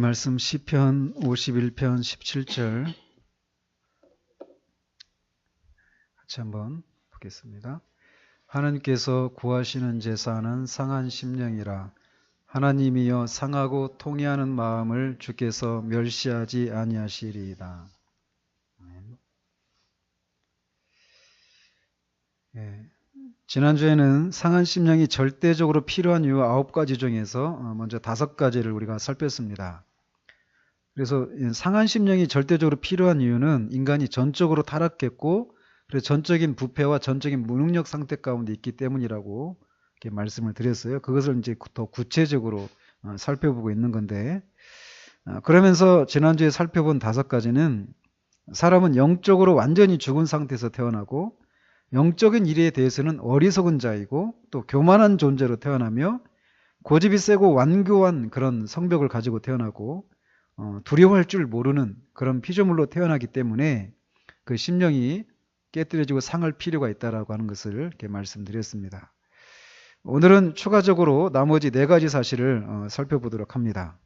말씀 시편 51편 17절 같이 한번 보겠습니다. 하나님께서 구하시는 제사는 상한 심령이라. 하나님이여 상하고 통회하는 마음을 주께서 멸시하지 아니하시리이다. 지난주에는 상한 심령이 절대적으로 필요한 이유 9가지 중에서 먼저 5가지를 우리가 살폈습니다. 그래서 상한 심령이 절대적으로 필요한 이유는 인간이 전적으로 타락했고, 그래서 전적인 부패와 전적인 무능력 상태 가운데 있기 때문이라고 이렇게 말씀을 드렸어요. 그것을 이제 더 구체적으로 살펴보고 있는 건데, 그러면서 지난주에 살펴본 5가지는 사람은 영적으로 완전히 죽은 상태에서 태어나고, 영적인 일에 대해서는 어리석은 자이고, 또 교만한 존재로 태어나며, 고집이 세고 완고한 그런 성벽을 가지고 태어나고, 두려워할 줄 모르는 그런 피조물로 태어나기 때문에 그 심령이 깨뜨려지고 상할 필요가 있다라고 하는 것을 이렇게 말씀드렸습니다. 오늘은 추가적으로 나머지 4가지 사실을 살펴보도록 합니다.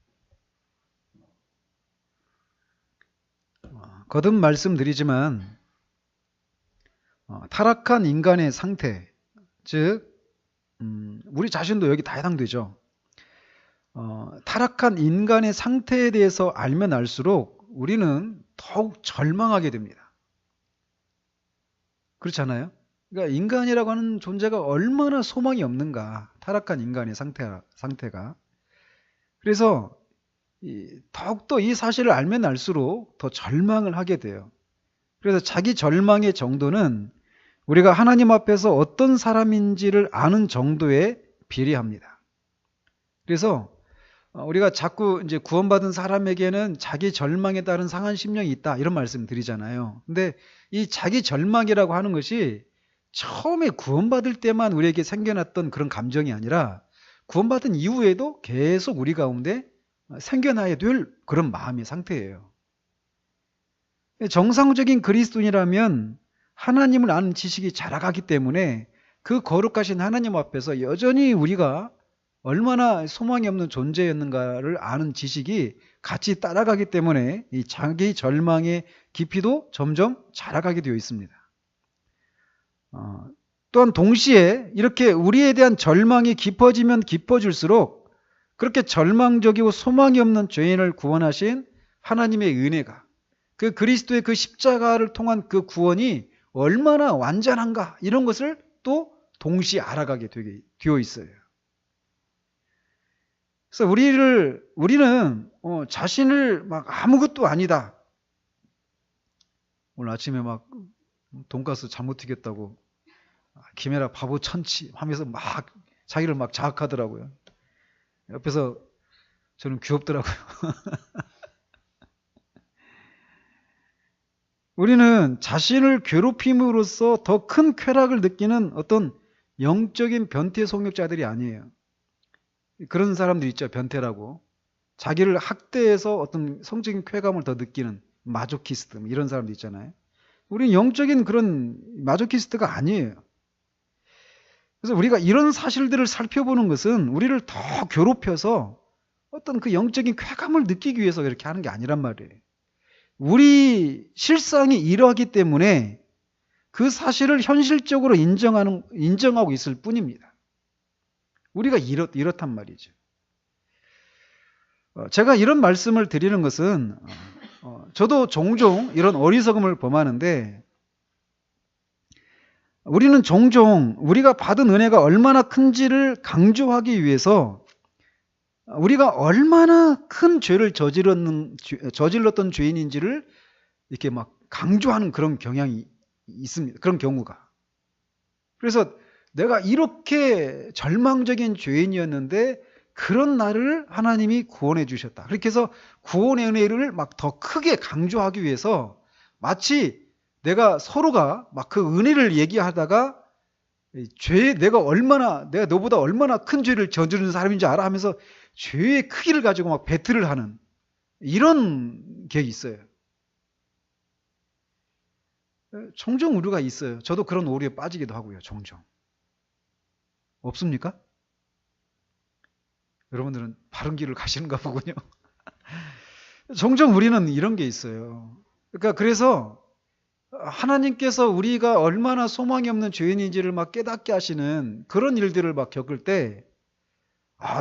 거듭 말씀드리지만 타락한 인간의 상태, 즉 우리 자신도 여기 다 해당되죠. 타락한 인간의 상태에 대해서 알면 알수록 우리는 더욱 절망하게 됩니다. 그렇지 않아요? 그러니까 인간이라고 하는 존재가 얼마나 소망이 없는가, 타락한 인간의 상태가. 그래서 더욱더 이 사실을 알면 알수록 더 절망을 하게 돼요. 그래서 자기 절망의 정도는 우리가 하나님 앞에서 어떤 사람인지를 아는 정도에 비례합니다. 그래서 우리가 자꾸 이제 구원받은 사람에게는 자기 절망에 따른 상한 심령이 있다, 이런 말씀 드리잖아요. 근데 이 자기 절망이라고 하는 것이 처음에 구원받을 때만 우리에게 생겨났던 그런 감정이 아니라 구원받은 이후에도 계속 우리 가운데 생겨나야 될 그런 마음의 상태예요. 정상적인 그리스도인이라면 하나님을 아는 지식이 자라가기 때문에 그 거룩하신 하나님 앞에서 여전히 우리가 얼마나 소망이 없는 존재였는가를 아는 지식이 같이 따라가기 때문에 이 자기 절망의 깊이도 점점 자라가게 되어 있습니다. 또한 동시에 이렇게 우리에 대한 절망이 깊어지면 깊어질수록 그렇게 절망적이고 소망이 없는 죄인을 구원하신 하나님의 은혜가, 그 그리스도의 그 십자가를 통한 그 구원이 얼마나 완전한가, 이런 것을 또 동시에 알아가게 되어 있어요. 그래서 우리는 자신을 막 아무것도 아니다, 오늘 아침에 막 돈가스 잘못 튀겼다고 김혜라 바보 천치 하면서 막 자기를 막 자학하더라고요. 옆에서 저는 귀엽더라고요. 우리는 자신을 괴롭힘으로써 더 큰 쾌락을 느끼는 어떤 영적인 변태 속력자들이 아니에요. 그런 사람들 있죠, 변태라고. 자기를 학대해서 어떤 성적인 쾌감을 더 느끼는 마조키스트, 이런 사람들 있잖아요. 우리는 영적인 그런 마조키스트가 아니에요. 그래서 우리가 이런 사실들을 살펴보는 것은 우리를 더 괴롭혀서 어떤 그 영적인 쾌감을 느끼기 위해서 그렇게 하는 게 아니란 말이에요. 우리 실상이 이러하기 때문에 그 사실을 현실적으로 인정하고 있을 뿐입니다. 우리가 이렇단 말이죠. 제가 이런 말씀을 드리는 것은 저도 종종 이런 어리석음을 범하는데, 우리는 종종 우리가 받은 은혜가 얼마나 큰지를 강조하기 위해서 우리가 얼마나 큰 죄를 저질렀던 죄인인지를 이렇게 막 강조하는 그런 경향이 있습니다. 그런 경우가. 그래서 내가 이렇게 절망적인 죄인이었는데 그런 나를 하나님이 구원해 주셨다, 그렇게 해서 구원의 은혜를 막 더 크게 강조하기 위해서 마치 서로가 막 그 은혜를 얘기하다가 내가 너보다 얼마나 큰 죄를 저지른 사람인지 알아 하면서 죄의 크기를 가지고 막 배틀을 하는 이런 게 있어요. 종종 우려가 있어요. 저도 그런 오류에 빠지기도 하고요, 종종. 없습니까? 여러분들은 바른 길을 가시는가 보군요. 종종 우리는 이런 게 있어요. 그러니까 그래서 하나님께서 우리가 얼마나 소망이 없는 죄인인지를 막 깨닫게 하시는 그런 일들을 막 겪을 때,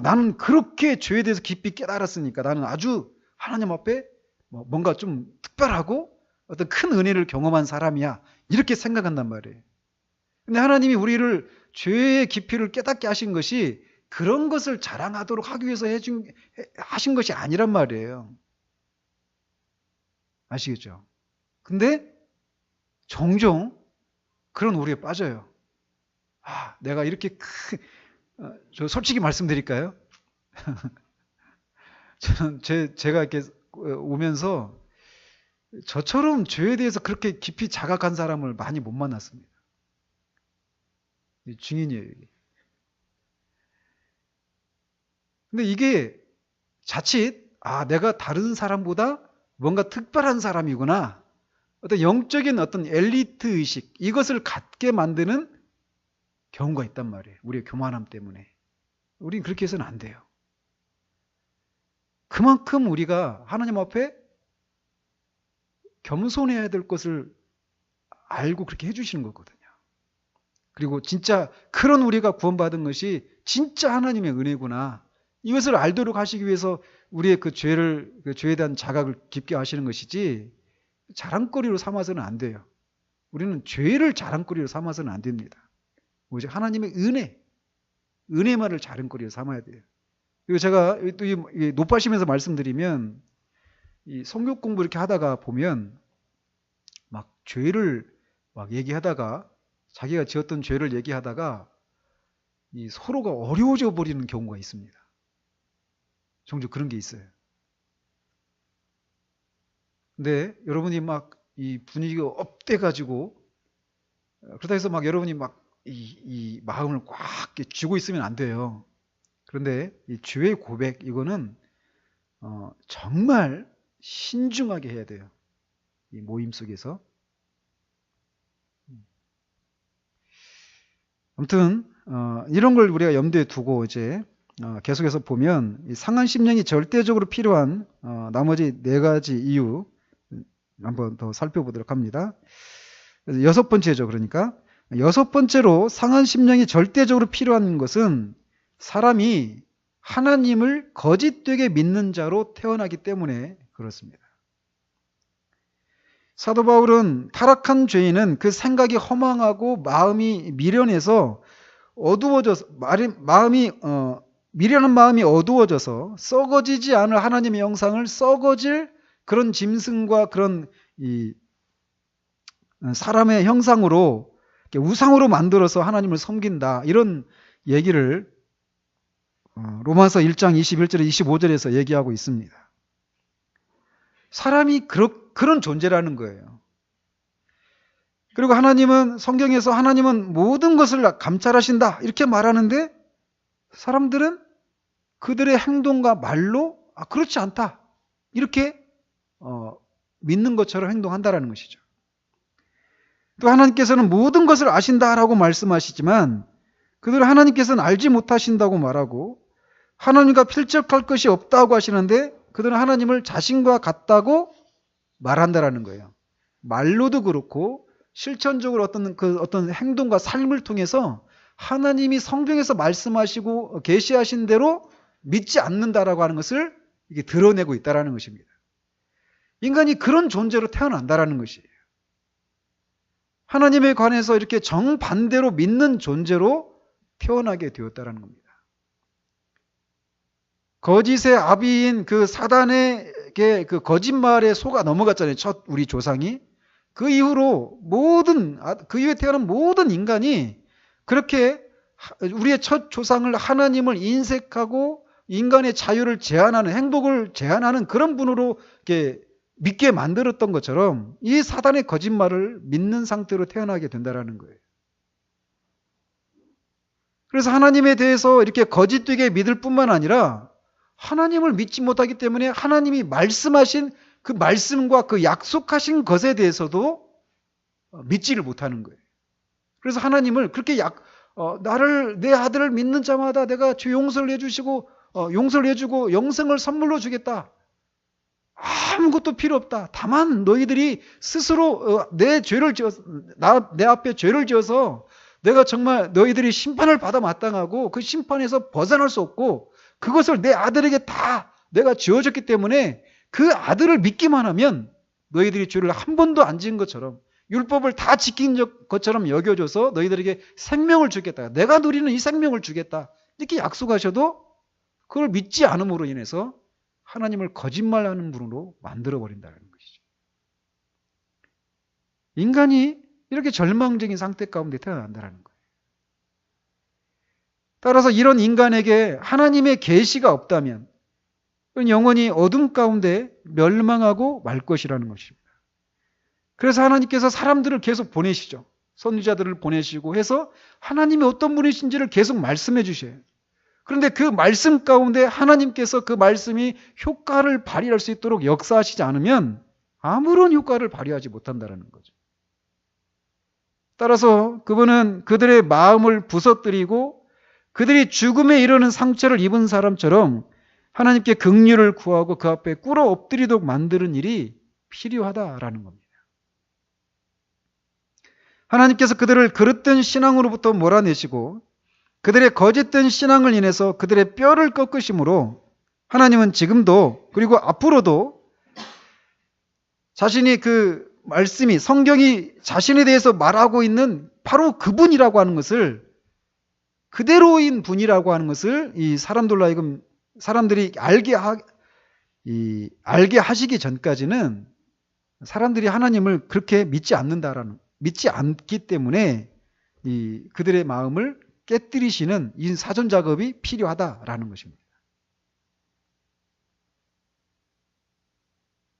나는 그렇게 죄에 대해서 깊이 깨달았으니까 나는 아주 하나님 앞에 뭔가 좀 특별하고 어떤 큰 은혜를 경험한 사람이야. 이렇게 생각한단 말이에요. 근데 하나님이 우리를 죄의 깊이를 깨닫게 하신 것이 그런 것을 자랑하도록 하기 위해서 하신 것이 아니란 말이에요. 아시겠죠? 근데 종종 그런 오류에 빠져요. 내가 이렇게 저 솔직히 말씀드릴까요? 저는 제가 이렇게 오면서 저처럼 죄에 대해서 그렇게 깊이 자각한 사람을 많이 못 만났습니다. 증인이에요, 이게. 근데 이게 자칫, 내가 다른 사람보다 뭔가 특별한 사람이구나. 어떤 영적인 어떤 엘리트 의식, 이것을 갖게 만드는 경우가 있단 말이에요. 우리의 교만함 때문에. 우린 그렇게 해서는 안 돼요. 그만큼 우리가 하나님 앞에 겸손해야 될 것을 알고 그렇게 해주시는 거거든요. 그리고 진짜 그런 우리가 구원받은 것이 진짜 하나님의 은혜구나. 이것을 알도록 하시기 위해서 우리의 그 죄에 대한 자각을 깊게 하시는 것이지, 자랑거리로 삼아서는 안 돼요. 우리는 죄를 자랑거리로 삼아서는 안 됩니다. 오직 하나님의 은혜만을 자랑거리로 삼아야 돼요. 그리고 제가 또 높아시면서 말씀드리면, 이 성경 공부 이렇게 하다가 보면 막 죄를 막 얘기하다가, 자기가 지었던 죄를 얘기하다가 이 서로가 어려워져 버리는 경우가 있습니다. 종종 그런 게 있어요. 근데 여러분이 막 이 분위기가 업돼가지고, 그러다 해서 막 여러분이 막 이 마음을 꽉 이렇게 쥐고 있으면 안 돼요. 그런데 이 죄의 고백, 이거는 정말 신중하게 해야 돼요. 이 모임 속에서. 아무튼 이런 걸 우리가 염두에 두고 이제 계속해서 보면, 이 상한 심령이 절대적으로 필요한 나머지 네 가지 이유 한번 더 살펴보도록 합니다. 그래서 여섯 번째죠. 그러니까 여섯 번째로 상한 심령이 절대적으로 필요한 것은 사람이 하나님을 거짓되게 믿는 자로 태어나기 때문에 그렇습니다. 사도 바울은 타락한 죄인은 그 생각이 허망하고 마음이 미련해서 미련한 마음이 어두워져서 썩어지지 않을 하나님의 형상을 썩어질 그런 짐승과 그런 이 사람의 형상으로 우상으로 만들어서 하나님을 섬긴다. 이런 얘기를 로마서 1장 21절에 25절에서 얘기하고 있습니다. 사람이 그런 존재라는 거예요. 그리고 성경에서 하나님은 모든 것을 감찰하신다 이렇게 말하는데, 사람들은 그들의 행동과 말로 그렇지 않다 이렇게 믿는 것처럼 행동한다라는 것이죠. 또 하나님께서는 모든 것을 아신다라고 말씀하시지만, 그들은 하나님께서는 알지 못하신다고 말하고, 하나님과 필적할 것이 없다고 하시는데 그들은 하나님을 자신과 같다고 말한다라는 거예요. 말로도 그렇고 실천적으로 어떤 행동과 삶을 통해서 하나님이 성경에서 말씀하시고 계시하신 대로 믿지 않는다라고 하는 것을 이게 드러내고 있다라는 것입니다. 인간이 그런 존재로 태어난다라는 것이에요. 하나님에 관해서 이렇게 정반대로 믿는 존재로 태어나게 되었다라는 겁니다. 거짓의 아비인 그 사단의 그 거짓말에 속아 넘어갔잖아요. 첫 우리 조상이. 그 이후로 그 이후에 태어난 모든 인간이 그렇게 우리의 첫 조상을 하나님을 인색하고 인간의 자유를 제한하는, 행복을 제한하는 그런 분으로 이렇게 믿게 만들었던 것처럼 이 사단의 거짓말을 믿는 상태로 태어나게 된다는 거예요. 그래서 하나님에 대해서 이렇게 거짓되게 믿을 뿐만 아니라 하나님을 믿지 못하기 때문에 하나님이 말씀하신 그 말씀과 그 약속하신 것에 대해서도 믿지를 못하는 거예요. 그래서 하나님을 그렇게 내 아들을 믿는 자마다 내가 죄 용서를 해주시고 용서를 해주고 영생을 선물로 주겠다. 아무것도 필요 없다. 다만 너희들이 스스로 내 죄를 지어서 내 앞에 죄를 지어서 내가 정말 너희들이 심판을 받아 마땅하고 그 심판에서 벗어날 수 없고 그것을 내 아들에게 다 내가 지어줬기 때문에 그 아들을 믿기만 하면 너희들이 죄를 한 번도 안 지은 것처럼 율법을 다 지킨 것처럼 여겨줘서 너희들에게 생명을 주겠다. 내가 누리는 이 생명을 주겠다. 이렇게 약속하셔도 그걸 믿지 않음으로 인해서 하나님을 거짓말하는 분으로 만들어버린다는 것이죠. 인간이 이렇게 절망적인 상태 가운데 태어난다는 거예요. 따라서 이런 인간에게 하나님의 계시가 없다면 영원히 어둠 가운데 멸망하고 말 것이라는 것입니다. 그래서 하나님께서 사람들을 계속 보내시죠. 선지자들을 보내시고 해서 하나님이 어떤 분이신지를 계속 말씀해 주셔요. 그런데 그 말씀 가운데 하나님께서 그 말씀이 효과를 발휘할 수 있도록 역사하시지 않으면 아무런 효과를 발휘하지 못한다는 거죠. 따라서 그분은 그들의 마음을 부서뜨리고 그들이 죽음에 이르는 상처를 입은 사람처럼 하나님께 긍휼을 구하고 그 앞에 꿇어 엎드리도록 만드는 일이 필요하다라는 겁니다. 하나님께서 그들을 그릇된 신앙으로부터 몰아내시고 그들의 거짓된 신앙을 인해서 그들의 뼈를 꺾으심으로 하나님은 지금도 그리고 앞으로도 자신이 그 말씀이 성경이 자신에 대해서 말하고 있는 바로 그분이라고 하는 것을 그대로인 분이라고 하는 것을 이 사람들로 하여금 사람들이 알게 하시기 전까지는 사람들이 하나님을 그렇게 믿지 않기 때문에 이 그들의 마음을 깨뜨리시는 이 사전 작업이 필요하다라는 것입니다.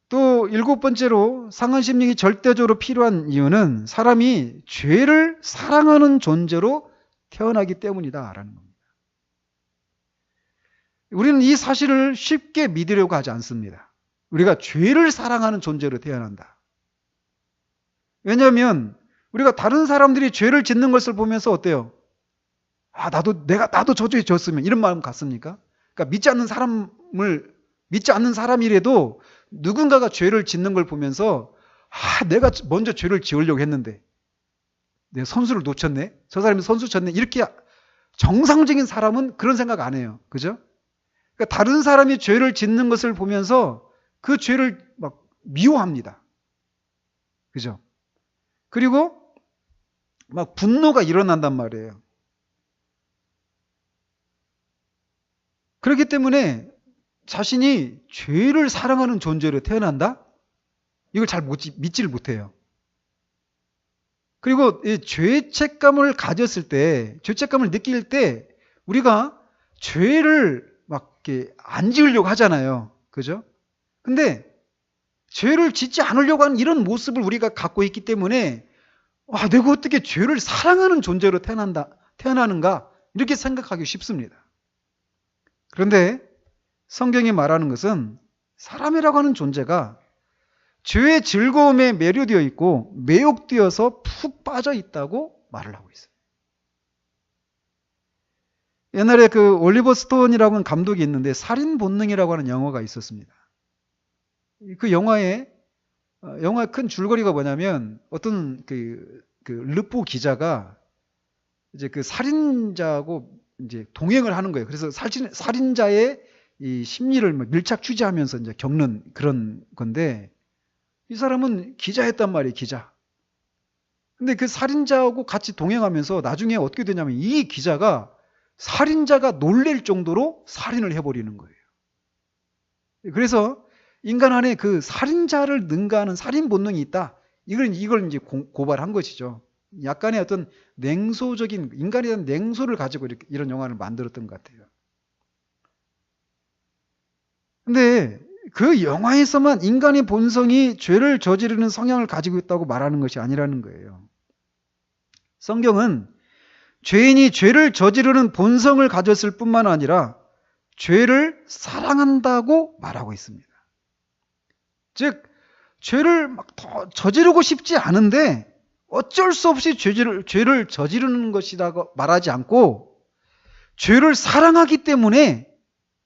또 일곱 번째로 상한 심령이 절대적으로 필요한 이유는 사람이 죄를 사랑하는 존재로 태어나기 때문이다라는 겁니다. 우리는 이 사실을 쉽게 믿으려고 하지 않습니다. 우리가 죄를 사랑하는 존재로 태어난다. 왜냐하면 우리가 다른 사람들이 죄를 짓는 것을 보면서 어때요? 나도 저 죄 졌으면 이런 마음 같습니까? 그러니까 믿지 않는 사람이라도 누군가가 죄를 짓는 걸 보면서 내가 먼저 죄를 지으려고 했는데 내 선수를 놓쳤네? 저 사람이 선수 쳤네? 이렇게 정상적인 사람은 그런 생각 안 해요. 그죠? 그러니까 다른 사람이 죄를 짓는 것을 보면서 그 죄를 막 미워합니다. 그죠? 그리고 막 분노가 일어난단 말이에요. 그렇기 때문에 자신이 죄를 사랑하는 존재로 태어난다? 이걸 잘 믿지를 못해요. 그리고 이 죄책감을 가졌을 때, 죄책감을 느낄 때 우리가 죄를 막 이렇게 안 지으려고 하잖아요. 그죠? 근데 죄를 짓지 않으려고 하는 이런 모습을 우리가 갖고 있기 때문에 내가 어떻게 죄를 사랑하는 존재로 태어나는가 이렇게 생각하기 쉽습니다. 그런데 성경이 말하는 것은 사람이라고 하는 존재가 죄의 즐거움에 매료되어 있고 매혹되어서 푹 빠져 있다고 말을 하고 있어요. 옛날에 그 올리버 스톤이라고 하는 감독이 있는데 살인 본능이라고 하는 영화가 있었습니다. 그 영화의 큰 줄거리가 뭐냐면 어떤 그 르포 기자가 이제 그 살인자하고 이제 동행을 하는 거예요. 그래서 살인자의 이 심리를 밀착 취재하면서 이제 겪는 그런 건데 이 사람은 기자였단 말이에요, 기자. 근데 그 살인자하고 같이 동행하면서 나중에 어떻게 되냐면 이 기자가 살인자가 놀랄 정도로 살인을 해버리는 거예요. 그래서 인간 안에 그 살인자를 능가하는 살인 본능이 있다. 이걸 이제 고발한 것이죠. 약간의 어떤 냉소적인 인간에 대한 냉소를 가지고 이런 영화를 만들었던 것 같아요. 근데 그 영화에서만 인간의 본성이 죄를 저지르는 성향을 가지고 있다고 말하는 것이 아니라는 거예요. 성경은 죄인이 죄를 저지르는 본성을 가졌을 뿐만 아니라 죄를 사랑한다고 말하고 있습니다. 즉 죄를 막 더 저지르고 싶지 않은데 어쩔 수 없이 죄를 저지르는 것이라고 말하지 않고 죄를 사랑하기 때문에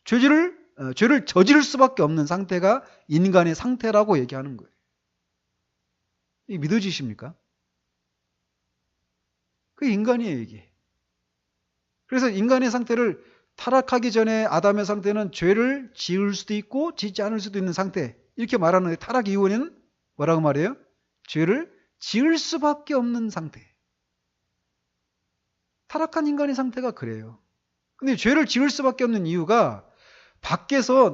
죄를 죄를 저지를 수밖에 없는 상태가 인간의 상태라고 얘기하는 거예요. 이게 믿어지십니까? 그게 인간이에요, 이게. 그래서 인간의 상태를 타락하기 전에 아담의 상태는 죄를 지을 수도 있고 짓지 않을 수도 있는 상태. 이렇게 말하는데 타락 이후에는 뭐라고 말해요? 죄를 지을 수밖에 없는 상태. 타락한 인간의 상태가 그래요. 근데 죄를 지을 수밖에 없는 이유가 밖에서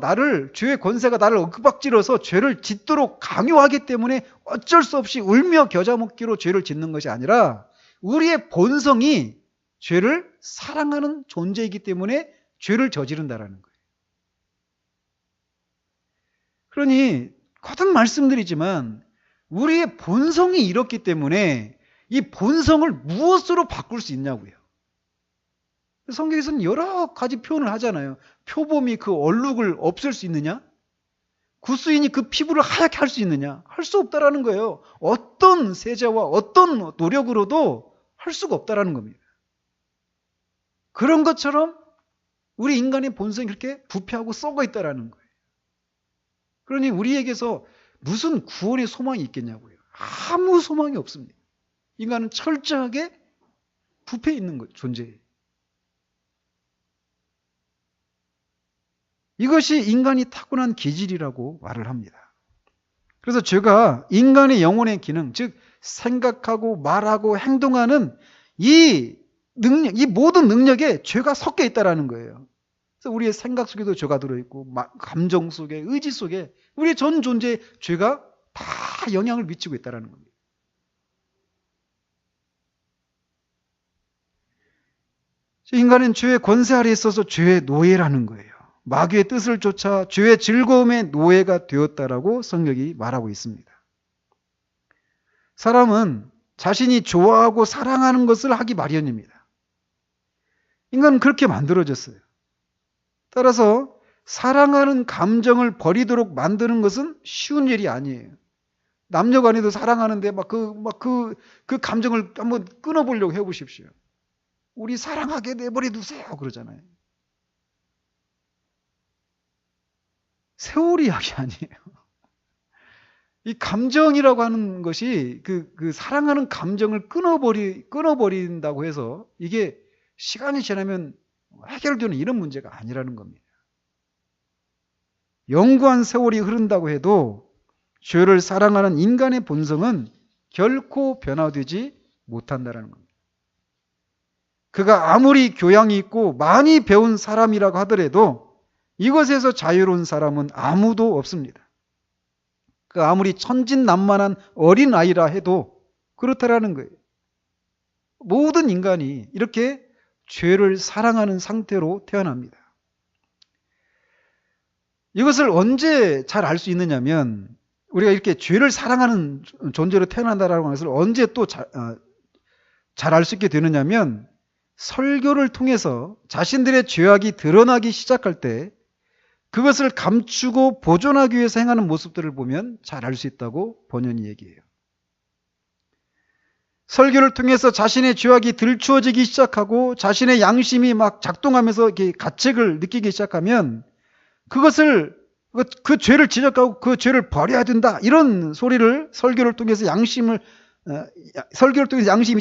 죄의 권세가 나를 윽박질러서 죄를 짓도록 강요하기 때문에 어쩔 수 없이 울며 겨자 먹기로 죄를 짓는 것이 아니라 우리의 본성이 죄를 사랑하는 존재이기 때문에 죄를 저지른다라는 거예요. 그러니 거듭 말씀드리지만 우리의 본성이 이렇기 때문에 이 본성을 무엇으로 바꿀 수 있냐고요. 성경에서는 여러 가지 표현을 하잖아요. 표범이 그 얼룩을 없앨 수 있느냐? 구스인이 그 피부를 하얗게 할 수 있느냐? 할 수 없다라는 거예요. 어떤 세제와 어떤 노력으로도 할 수가 없다라는 겁니다. 그런 것처럼 우리 인간의 본성이 그렇게 부패하고 썩어 있다라는 거예요. 그러니 우리에게서 무슨 구원의 소망이 있겠냐고요. 아무 소망이 없습니다. 인간은 철저하게 부패해 있는 존재예요. 이것이 인간이 타고난 기질이라고 말을 합니다. 그래서 죄가 인간의 영혼의 기능, 즉 생각하고 말하고 행동하는 이 모든 능력에 죄가 섞여 있다라는 거예요. 그래서 우리의 생각 속에도 죄가 들어있고 감정 속에, 의지 속에 우리의 전 존재에 죄가 다 영향을 미치고 있다라는 겁니다. 인간은 죄의 권세 아래에 있어서 죄의 노예라는 거예요. 마귀의 뜻을 쫓아 죄의 즐거움의 노예가 되었다라고 성경이 말하고 있습니다. 사람은 자신이 좋아하고 사랑하는 것을 하기 마련입니다. 인간은 그렇게 만들어졌어요. 따라서 사랑하는 감정을 버리도록 만드는 것은 쉬운 일이 아니에요. 남녀 간에도 사랑하는데 그 감정을 한번 끊어보려고 해보십시오. 우리 사랑하게 내버려 두세요 그러잖아요. 세월 이야기 아니에요. 이 감정이라고 하는 것이 그 사랑하는 감정을 끊어버린다고 해서 이게 시간이 지나면 해결되는 이런 문제가 아니라는 겁니다. 영구한 세월이 흐른다고 해도 죄를 사랑하는 인간의 본성은 결코 변화되지 못한다는 겁니다. 그가 아무리 교양이 있고 많이 배운 사람이라고 하더라도 이것에서 자유로운 사람은 아무도 없습니다. 그 아무리 천진난만한 어린아이라 해도 그렇다라는 거예요. 모든 인간이 이렇게 죄를 사랑하는 상태로 태어납니다. 이것을 언제 잘 알 수 있느냐면 우리가 이렇게 죄를 사랑하는 존재로 태어난다라는 것을 언제 또 잘 알 수 있게 되느냐면 설교를 통해서 자신들의 죄악이 드러나기 시작할 때 그것을 감추고 보존하기 위해서 행하는 모습들을 보면 잘 알 수 있다고 본연이 얘기해요. 설교를 통해서 자신의 죄악이 들추어지기 시작하고 자신의 양심이 막 작동하면서 이렇게 가책을 느끼기 시작하면 그것을 그 죄를 지적하고 그 죄를 버려야 된다 이런 소리를 설교를 통해서 양심이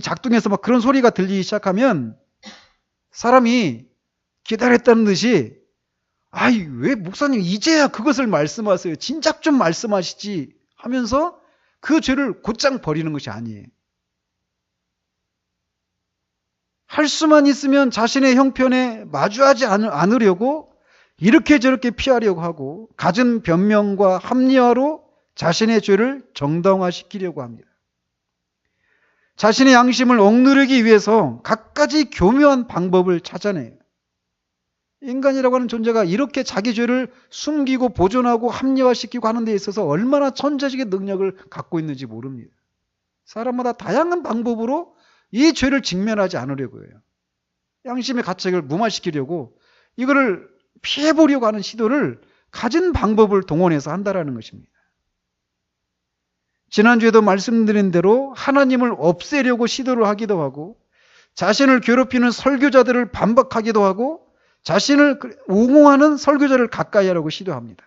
작동해서 막 그런 소리가 들리기 시작하면 사람이 기다렸다는 듯이 아이 왜 목사님 이제야 그것을 말씀하세요. 진작 좀 말씀하시지 하면서 그 죄를 곧장 버리는 것이 아니에요. 할 수만 있으면 자신의 형편에 마주하지 않으려고 이렇게 저렇게 피하려고 하고 갖은 변명과 합리화로 자신의 죄를 정당화시키려고 합니다. 자신의 양심을 억누르기 위해서 갖가지 교묘한 방법을 찾아내요. 인간이라고 하는 존재가 이렇게 자기 죄를 숨기고 보존하고 합리화시키고 하는 데 있어서 얼마나 천재적인 능력을 갖고 있는지 모릅니다. 사람마다 다양한 방법으로 이 죄를 직면하지 않으려고 해요. 양심의 가책을 무마시키려고 이거를 피해보려고 하는 시도를 가진 방법을 동원해서 한다라는 것입니다. 지난주에도 말씀드린 대로 하나님을 없애려고 시도를 하기도 하고 자신을 괴롭히는 설교자들을 반박하기도 하고 자신을 옹호하는 설교자를 가까이 하려고 시도합니다.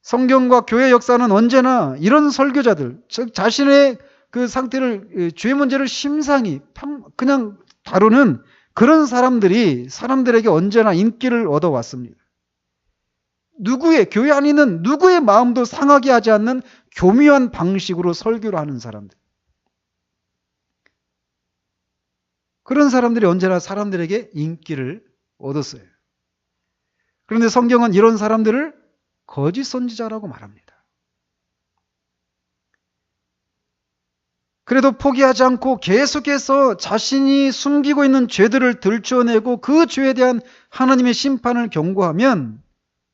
성경과 교회 역사는 언제나 이런 설교자들, 즉 자신의 그 상태를, 죄 문제를 심상히 그냥 다루는 그런 사람들에게 언제나 인기를 얻어왔습니다. 교회 안에 있는 누구의 마음도 상하게 하지 않는 교묘한 방식으로 설교를 하는 사람들. 그런 사람들이 언제나 사람들에게 인기를 얻었어요. 그런데 성경은 이런 사람들을 거짓 선지자라고 말합니다. 그래도 포기하지 않고 계속해서 자신이 숨기고 있는 죄들을 들춰내고 그 죄에 대한 하나님의 심판을 경고하면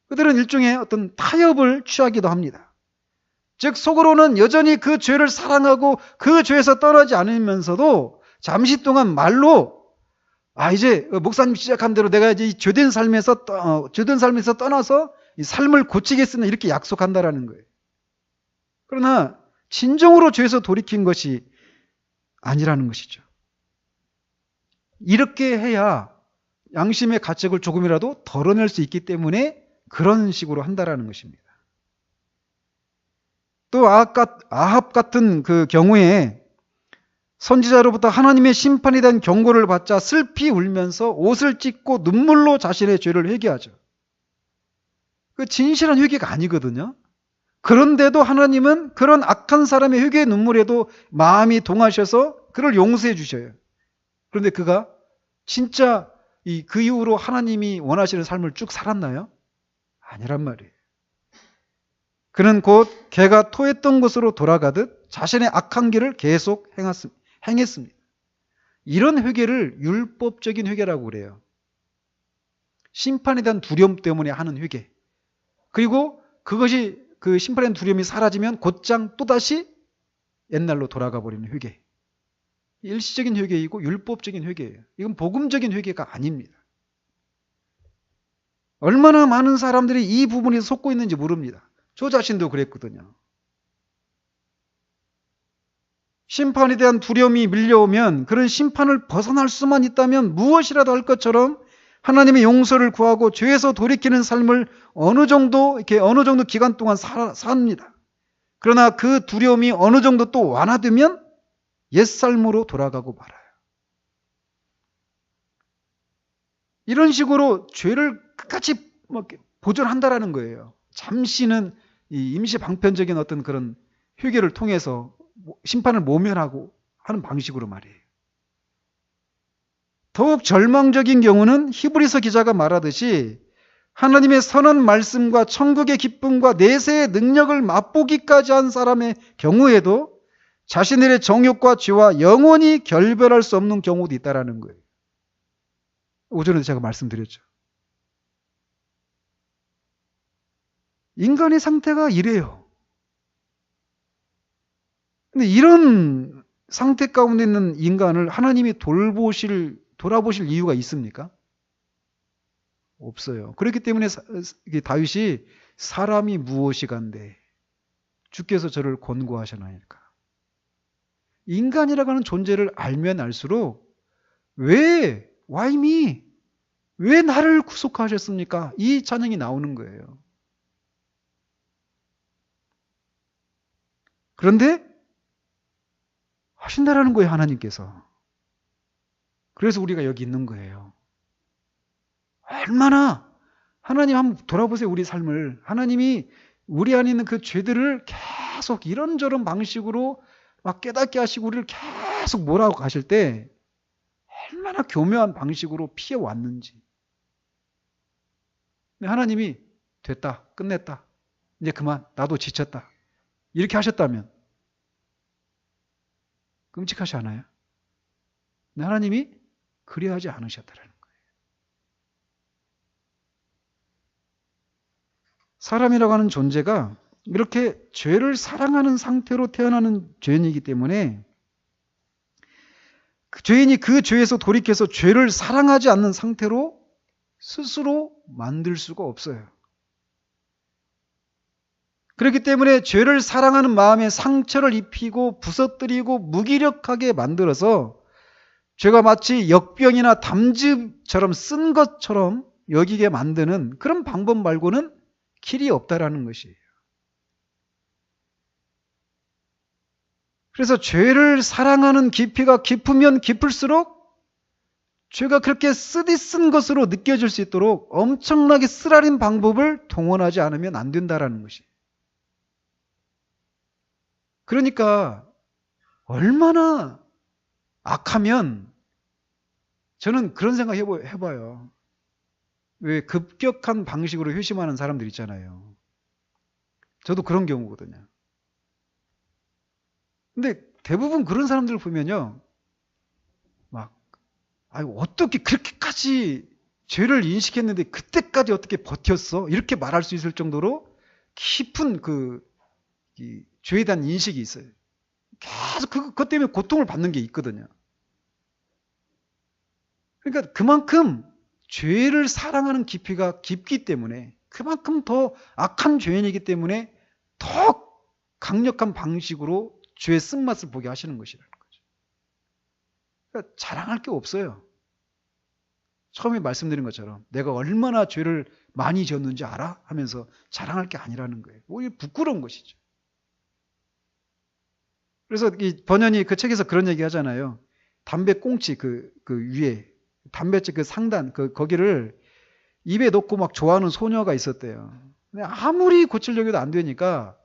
그들은 일종의 어떤 타협을 취하기도 합니다. 즉 속으로는 여전히 그 죄를 사랑하고 그 죄에서 떠나지 않으면서도 잠시 동안 말로 이제 목사님 시작한 대로 내가 이제 죄된 삶에서 떠나서 이 삶을 고치겠으나 이렇게 약속한다라는 거예요. 그러나 진정으로 죄에서 돌이킨 것이 아니라는 것이죠. 이렇게 해야 양심의 가책을 조금이라도 덜어낼 수 있기 때문에 그런 식으로 한다라는 것입니다. 또 아합 같은 그 경우에 선지자로부터 하나님의 심판에 대한 경고를 받자 슬피 울면서 옷을 찢고 눈물로 자신의 죄를 회개하죠. 그 진실한 회개가 아니거든요. 그런데도 하나님은 그런 악한 사람의 회개의 눈물에도 마음이 동하셔서 그를 용서해 주셔요. 그런데 그가 진짜 그 이후로 하나님이 원하시는 삶을 쭉 살았나요? 아니란 말이에요. 그는 곧 개가 토했던 곳으로 돌아가듯 자신의 악한 길을 계속 행했습니다. 이런 회개를 율법적인 회개라고 그래요. 심판에 대한 두려움 때문에 하는 회개. 그리고 그것이 그 심판에 대한 두려움이 사라지면 곧장 또다시 옛날로 돌아가 버리는 회개. 일시적인 회개이고 율법적인 회개예요. 이건 복음적인 회개가 아닙니다. 얼마나 많은 사람들이 이 부분에 속고 있는지 모릅니다. 저 자신도 그랬거든요. 심판에 대한 두려움이 밀려오면 그런 심판을 벗어날 수만 있다면 무엇이라도 할 것처럼 하나님의 용서를 구하고 죄에서 돌이키는 삶을 어느 정도 기간 동안 삽니다. 그러나 그 두려움이 어느 정도 또 완화되면 옛삶으로 돌아가고 말아요. 이런 식으로 죄를 끝까지 보존한다라는 거예요. 잠시는 이 임시 방편적인 어떤 그런 회개를 통해서 심판을 모면하고 하는 방식으로 말이에요. 더욱 절망적인 경우는 히브리서 기자가 말하듯이 하나님의 선한 말씀과 천국의 기쁨과 내세의 능력을 맛보기까지 한 사람의 경우에도 자신들의 정욕과 죄와 영원히 결별할 수 없는 경우도 있다는 거예요. 오전에 제가 말씀드렸죠. 인간의 상태가 이래요. 근데 이런 상태 가운데 있는 인간을 하나님이 돌아보실 이유가 있습니까? 없어요. 그렇기 때문에 다윗이 사람이 무엇이간데 주께서 저를 권고하시나이까. 인간이라고 하는 존재를 알면 알수록 Why me? 왜 나를 구속하셨습니까? 이 찬양이 나오는 거예요. 그런데 하신다라는 거예요, 하나님께서. 그래서 우리가 여기 있는 거예요. 얼마나 하나님 한번 돌아보세요, 우리 삶을. 하나님이 우리 안에 있는 그 죄들을 계속 이런저런 방식으로 막 깨닫게 하시고 우리를 계속 몰아가고 가실 때 얼마나 교묘한 방식으로 피해왔는지. 근데 하나님이 됐다, 끝냈다, 이제 그만, 나도 지쳤다, 이렇게 하셨다면 끔찍하지 않아요? 근데 하나님이 그리하지 않으셨다는 거예요. 사람이라고 하는 존재가 이렇게 죄를 사랑하는 상태로 태어나는 죄인이기 때문에 죄인이 그 죄에서 돌이켜서 죄를 사랑하지 않는 상태로 스스로 만들 수가 없어요. 그렇기 때문에 죄를 사랑하는 마음에 상처를 입히고 부서뜨리고 무기력하게 만들어서 죄가 마치 역병이나 담즙처럼 쓴 것처럼 여기게 만드는 그런 방법 말고는 길이 없다라는 것이에요. 그래서 죄를 사랑하는 깊이가 깊으면 깊을수록 죄가 그렇게 쓰디쓴 것으로 느껴질 수 있도록 엄청나게 쓰라린 방법을 동원하지 않으면 안 된다라는 것이에요. 그러니까 얼마나 악하면 저는 그런 생각 해봐요. 왜 급격한 방식으로 회심하는 사람들 있잖아요. 저도 그런 경우거든요. 근데 대부분 그런 사람들을 보면요. 막, 아유, 어떻게 그렇게까지 죄를 인식했는데 그때까지 어떻게 버텼어? 이렇게 말할 수 있을 정도로 깊은 이 죄에 대한 인식이 있어요. 계속 그것 때문에 고통을 받는 게 있거든요. 그러니까 그만큼 죄를 사랑하는 깊이가 깊기 때문에 그만큼 더 악한 죄인이기 때문에 더 강력한 방식으로 죄의 쓴맛을 보게 하시는 것이라는 거죠. 그러니까 자랑할 게 없어요. 처음에 말씀드린 것처럼 내가 얼마나 죄를 많이 지었는지 알아? 하면서 자랑할 게 아니라는 거예요. 오히려 부끄러운 것이죠. 그래서 이 번연이 그 책에서 그런 얘기 하잖아요. 담배 꽁치 그 위에 담배집 그 상단 거기를 입에 넣고 막 좋아하는 소녀가 있었대요. 근데 아무리 고치려고 해도 안 되니까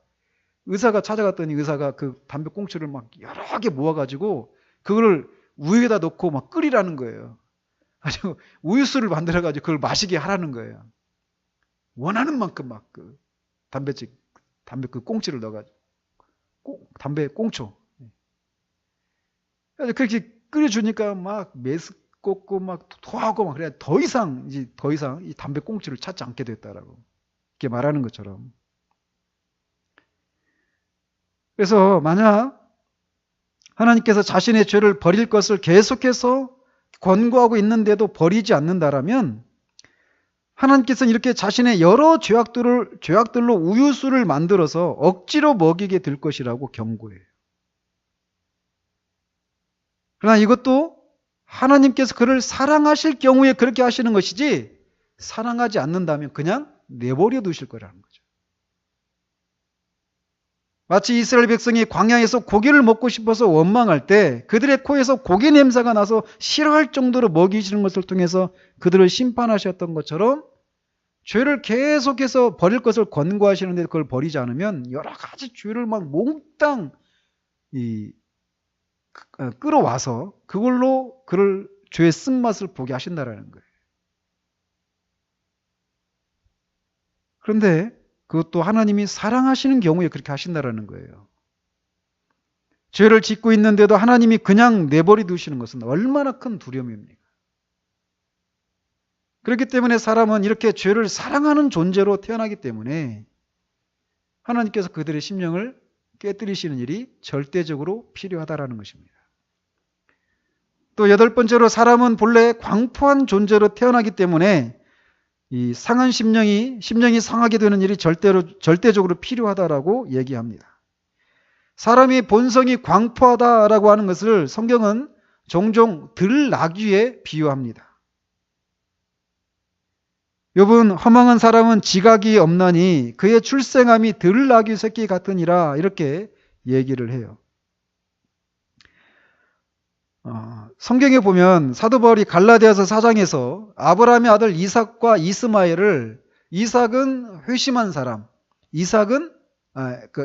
의사가 찾아갔더니 의사가 그 담배 꽁초를 막 여러 개 모아가지고 그거를 우유에다 넣고 막 끓이라는 거예요. 아주 우유수를 만들어가지고 그걸 마시게 하라는 거예요. 원하는 만큼 막 그 담배 그 꽁치를 넣어가지고 담배 꽁초. 그렇게 끓여주니까 막 메스껍고 막 토하고 막 그래 더 이상 이 담배 꽁치를 찾지 않게 됐다라고 이렇게 말하는 것처럼. 그래서 만약 하나님께서 자신의 죄를 버릴 것을 계속해서 권고하고 있는데도 버리지 않는다라면 하나님께서는 이렇게 자신의 여러 죄악들로 우유수를 만들어서 억지로 먹이게 될 것이라고 경고해요. 그러나 이것도 하나님께서 그를 사랑하실 경우에 그렇게 하시는 것이지 사랑하지 않는다면 그냥 내버려 두실 거라는 거죠. 마치 이스라엘 백성이 광야에서 고기를 먹고 싶어서 원망할 때 그들의 코에서 고기 냄새가 나서 싫어할 정도로 먹이시는 것을 통해서 그들을 심판하셨던 것처럼 죄를 계속해서 버릴 것을 권고하시는데 그걸 버리지 않으면 여러 가지 죄를 막 몽땅 끌어와서 그걸로 그를 죄의 쓴맛을 보게 하신다라는 거예요. 그런데 그것도 하나님이 사랑하시는 경우에 그렇게 하신다라는 거예요. 죄를 짓고 있는데도 하나님이 그냥 내버려 두시는 것은 얼마나 큰 두려움입니까? 그렇기 때문에 사람은 이렇게 죄를 사랑하는 존재로 태어나기 때문에 하나님께서 그들의 심령을 깨뜨리시는 일이 절대적으로 필요하다라는 것입니다. 또 여덟 번째로 사람은 본래 광포한 존재로 태어나기 때문에 이 상한 심령이 상하게 되는 일이 절대적으로 필요하다라고 얘기합니다. 사람의 본성이 광포하다라고 하는 것을 성경은 종종 들나귀에 비유합니다. 욥은 허망한 사람은 지각이 없나니 그의 출생함이 들나귀 새끼 같으니라 이렇게 얘기를 해요. 성경에 보면 사도 바울이 갈라디아서 4장에서 아브라함의 아들 이삭과 이스마엘을 이삭은 회심한 사람,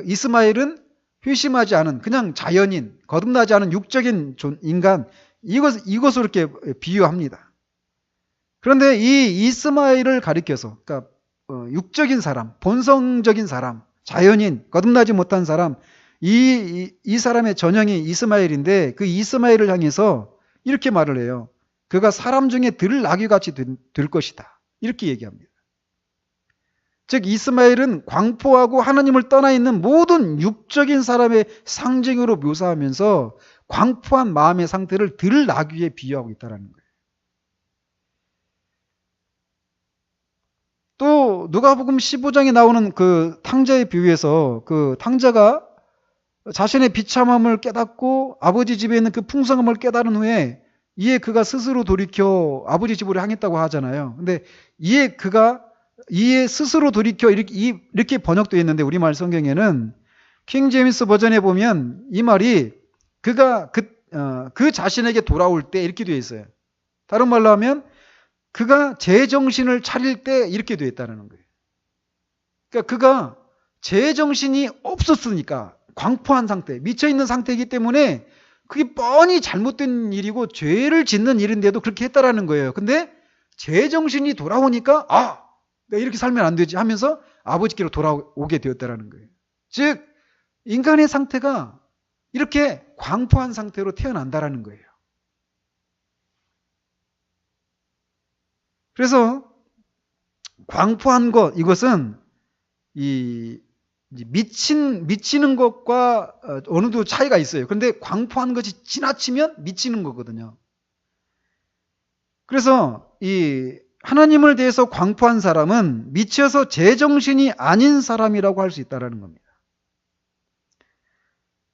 이스마엘은 회심하지 않은 그냥 자연인, 거듭나지 않은 육적인 인간 이것으로 이렇게 비유합니다. 그런데 이 이스마엘을 가리켜서 그러니까 육적인 사람, 본성적인 사람, 자연인, 거듭나지 못한 사람 이 사람의 전형이 이스마엘인데 그 이스마엘을 향해서 이렇게 말을 해요. 그가 사람 중에 들나귀같이 될 것이다. 이렇게 얘기합니다. 즉 이스마엘은 광포하고 하나님을 떠나 있는 모든 육적인 사람의 상징으로 묘사하면서 광포한 마음의 상태를 들나귀에 비유하고 있다는 거예요. 또 누가복음 15장에 나오는 그 탕자의 비유에서 그 탕자가 자신의 비참함을 깨닫고 아버지 집에 있는 그 풍성함을 깨달은 후에 이에 그가 스스로 돌이켜 아버지 집으로 향했다고 하잖아요. 근데 이에 스스로 돌이켜 이렇게 번역되어 있는데 우리말 성경에는 킹 제임스 버전에 보면 이 말이 그가 그 자신에게 돌아올 때 이렇게 되어 있어요. 다른 말로 하면 그가 제정신을 차릴 때 이렇게 되어 있다는 거예요. 그러니까 그가 제정신이 없었으니까 광포한 상태, 미쳐있는 상태이기 때문에 그게 뻔히 잘못된 일이고 죄를 짓는 일인데도 그렇게 했다라는 거예요. 근데 제정신이 돌아오니까 내가 이렇게 살면 안 되지 하면서 아버지께로 돌아오게 되었다라는 거예요. 즉 인간의 상태가 이렇게 광포한 상태로 태어난다라는 거예요. 그래서 광포한 것, 이것은 미치는 것과 어느 정도 차이가 있어요. 그런데 광포한 것이 지나치면 미치는 거거든요. 그래서 이 하나님을 대해서 광포한 사람은 미쳐서 제정신이 아닌 사람이라고 할 수 있다는 겁니다.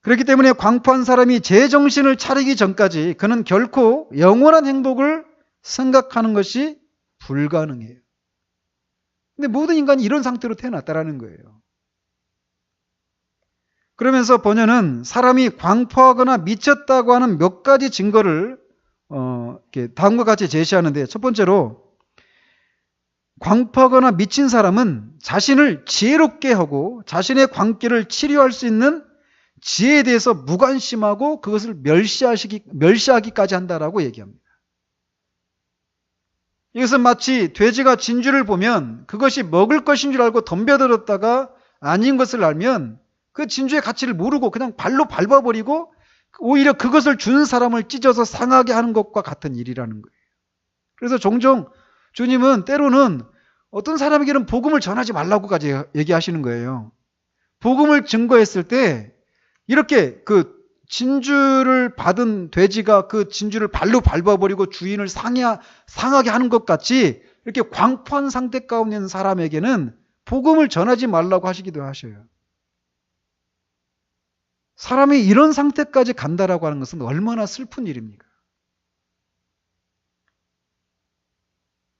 그렇기 때문에 광포한 사람이 제정신을 차리기 전까지 그는 결코 영원한 행복을 생각하는 것이 불가능해요. 근데 모든 인간이 이런 상태로 태어났다는 거예요. 그러면서 번연은 사람이 광포하거나 미쳤다고 하는 몇 가지 증거를 이렇게 다음과 같이 제시하는데, 첫 번째로 광포하거나 미친 사람은 자신을 지혜롭게 하고 자신의 광기를 치료할 수 있는 지혜에 대해서 무관심하고 그것을 멸시하기까지 한다라고 얘기합니다. 이것은 마치 돼지가 진주를 보면 그것이 먹을 것인 줄 알고 덤벼들었다가 아닌 것을 알면 그 진주의 가치를 모르고 그냥 발로 밟아버리고 오히려 그것을 준 사람을 찢어서 상하게 하는 것과 같은 일이라는 거예요. 그래서 종종 주님은 때로는 어떤 사람에게는 복음을 전하지 말라고까지 얘기하시는 거예요. 복음을 증거했을 때 이렇게 그 진주를 받은 돼지가 그 진주를 발로 밟아버리고 주인을 상하게 하는 것 같이 이렇게 광포한 상태 가운데 있는 사람에게는 복음을 전하지 말라고 하시기도 하셔요. 사람이 이런 상태까지 간다라고 하는 것은 얼마나 슬픈 일입니까?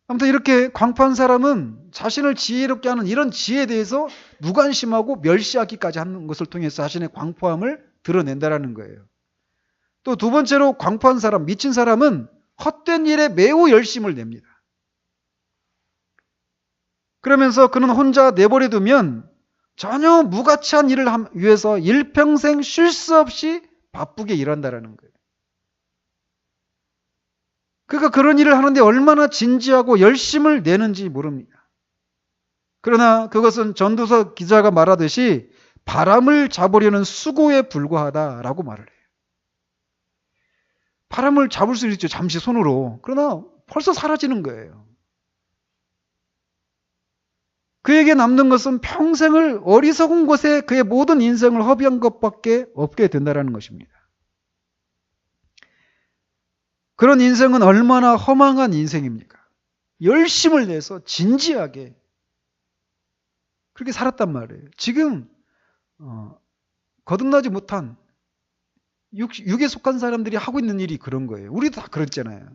아무튼 이렇게 광포한 사람은 자신을 지혜롭게 하는 이런 지혜에 대해서 무관심하고 멸시하기까지 하는 것을 통해서 자신의 광포함을 드러낸다라는 거예요. 또 두 번째로 광포한 사람, 미친 사람은 헛된 일에 매우 열심을 냅니다. 그러면서 그는 혼자 내버려 두면 전혀 무가치한 일을 위해서 일평생 쉴 수 없이 바쁘게 일한다라는 거예요. 그가 그런 일을 하는데 얼마나 진지하고 열심을 내는지 모릅니다. 그러나 그것은 전도서 기자가 말하듯이 바람을 잡으려는 수고에 불과하다라고 말을 해요. 바람을 잡을 수 있죠, 잠시 손으로. 그러나 벌써 사라지는 거예요. 그에게 남는 것은 평생을 어리석은 곳에 그의 모든 인생을 허비한 것밖에 없게 된다는 것입니다. 그런 인생은 얼마나 허망한 인생입니까? 열심을 내서 진지하게 그렇게 살았단 말이에요. 지금 거듭나지 못한 육에 속한 사람들이 하고 있는 일이 그런 거예요. 우리도 다 그랬잖아요.